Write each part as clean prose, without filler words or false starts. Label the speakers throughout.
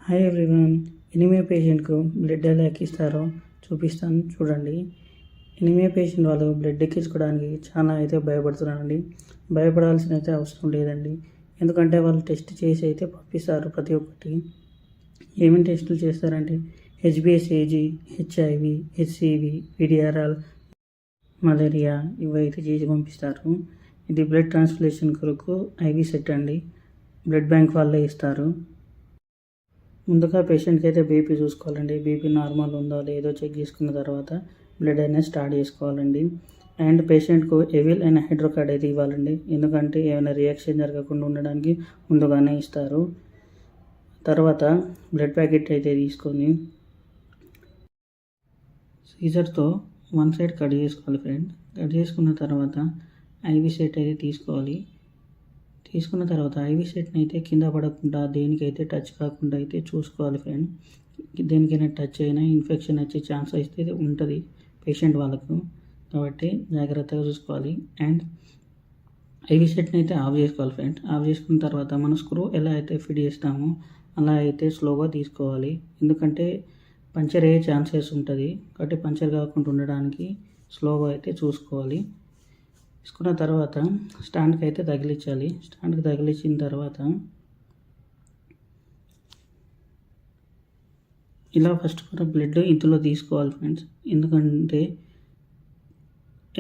Speaker 1: Hi everyone. Anaemia పేషెంట్కు blood ఎలా ఎక్కిస్తారో చూపిస్తాను చూడండి. ఎనిమియా పేషెంట్ వాళ్ళు బ్లడ్ ఎక్కించుకోవడానికి చాలా అయితే భయపడుతున్నారండి. భయపడాల్సిన అయితే అవసరం లేదండి. ఎందుకంటే వాళ్ళు టెస్ట్ చేసి అయితే పంపిస్తారు. ప్రతి ఒక్కటి ఏమేమి టెస్టులు చేస్తారంటే హెచ్బిఎస్ఏజీ, హెచ్ఐవి, హెచ్సివి, విడిఆర్ఆల్, మలేరియా ఇవి అయితే చేసి పంపిస్తారు. ఇది బ్లడ్ ట్రాన్స్ఫ్యూషన్ కొరకు ఐవి సెట్ అండి. బ్లడ్ బ్యాంక్ వాళ్ళే ఇస్తారు. ముందుగా పేషెంట్కి అయితే బీపీ చూసుకోవాలండి. బీపీ నార్మల్ ఉందో లేదో చెక్ చేసుకున్న తర్వాత బ్లడ్ అనేది స్టార్ట్ చేసుకోవాలండి. అండ్ పేషెంట్కు ఎవిల్ అండ్ హైడ్రోకార్డ్ అయితే ఇవ్వాలండి. ఎందుకంటే ఏమైనా రియాక్షన్ జరగకుండా ఉండడానికి ముందుగానే ఇస్తారు. తర్వాత బ్లడ్ ప్యాకెట్ అయితే తీసుకొని సీజర్తో వన్ సైడ్ కట్ చేసుకోవాలి ఫ్రెండ్. కట్ చేసుకున్న తర్వాత ఐవి సెట్ అయితే తీసుకోవాలి. తీసుకున్న తర్వాత ఐవి సెట్ని అయితే కింద పడకుండా దేనికైతే టచ్ కాకుండా అయితే చూసుకోవాలి ఫ్రెండ్. దేనికైనా టచ్ అయినా ఇన్ఫెక్షన్ వచ్చే ఛాన్స్ అయితే ఉంటుంది పేషెంట్ వాళ్ళకు. కాబట్టి జాగ్రత్తగా చూసుకోవాలి. అండ్ ఐవి సెట్ని అయితే ఆఫ్ చేసుకోవాలి ఫ్రెండ్. ఆఫ్ చేసుకున్న తర్వాత మనం స్క్రూ ఎలా అయితే ఫిట్ చేస్తామో అలా అయితే స్లోగా తీసుకోవాలి. ఎందుకంటే పంచర్ అయ్యే ఛాన్సెస్ ఉంటుంది. కాబట్టి పంచర్ కాకుండా ఉండడానికి స్లోగా అయితే చూసుకోవాలి. తీసుకున్న తర్వాత స్టాండ్కి అయితే తగిలించాలి. స్టాండ్కి తగిలించిన తర్వాత ఇలా ఫస్ట్ మనం బ్లడ్ ఇందులో తీసుకోవాలి ఫ్రెండ్స్. ఎందుకంటే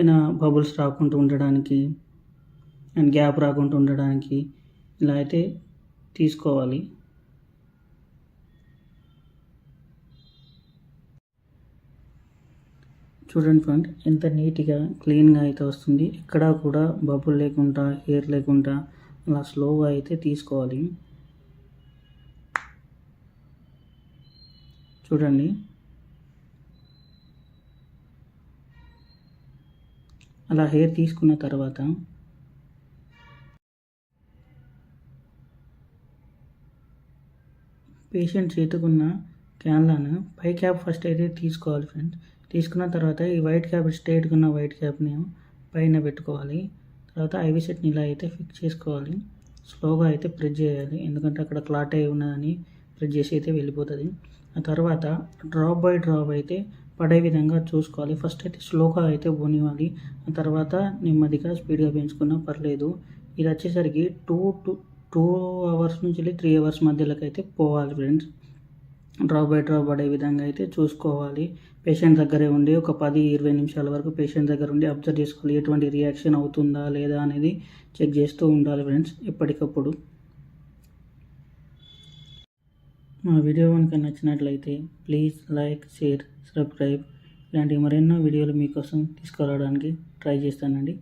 Speaker 1: ఏమైనా బబుల్స్ రాకుండా ఉండడానికి అండ్ గ్యాప్ రాకుండా ఉండడానికి ఇలా అయితే తీసుకోవాలి. చూడండి ఫ్రెండ్, ఎంత నీట్గా క్లీన్గా అయితే వస్తుంది. ఎక్కడా కూడా బబుల్ లేకుండా హెయిర్ లేకుండా అలా స్లోగా అయితే తీసుకోవాలి. చూడండి, అలా హెయిర్ తీసుకున్న తర్వాత పేషెంట్ చేతుకున్న క్యాన్లను పై క్యాప్ ఫస్ట్ అయితే తీసుకోవాలి ఫ్రెండ్స్. తీసుకున్న తర్వాత ఈ వైట్ క్యాప్ స్ట్రైట్గా ఉన్న వైట్ క్యాప్ని పైన పెట్టుకోవాలి. తర్వాత ఐవి సెట్ని ఇలా అయితే ఫిక్స్ చేసుకోవాలి. స్లోగా అయితే ప్రెస్ చేయాలి. ఎందుకంటే అక్కడ క్లాట్ అయి ఉన్నదని ప్రెస్ చేసి అయితే వెళ్ళిపోతుంది. ఆ తర్వాత డ్రాప్ బై డ్రాప్ అయితే పడే విధంగా చూసుకోవాలి. ఫస్ట్ అయితే స్లోగా అయితే పోనివ్వాలి. ఆ తర్వాత నెమ్మదిగా స్పీడ్గా పెంచుకున్నా పర్లేదు. ఇది వచ్చేసరికి 2 అవర్స్ నుంచి 3 అవర్స్ మధ్యలోకి అయితే పోవాలి ఫ్రెండ్స్. డ్రాప్ బై డ్రాప్ పడే విధంగా అయితే చూసుకోవాలి. పేషెంట్ దగ్గరే ఉండి ఒక 10-20 నిమిషాల వరకు పేషెంట్ దగ్గర ఉండి అబ్జర్వ్ చేసుకోవాలి. ఎటువంటి రియాక్షన్ అవుతుందా లేదా అనేది చెక్ చేస్తూ ఉండాలి ఫ్రెండ్స్ ఎప్పటికప్పుడు. మా వీడియో కనుక నచ్చినట్లయితే ప్లీజ్ లైక్, షేర్, సబ్స్క్రైబ్. ఇలాంటి మరెన్నో వీడియోలు మీకోసం తీసుకురావడానికి ట్రై చేస్తానండి.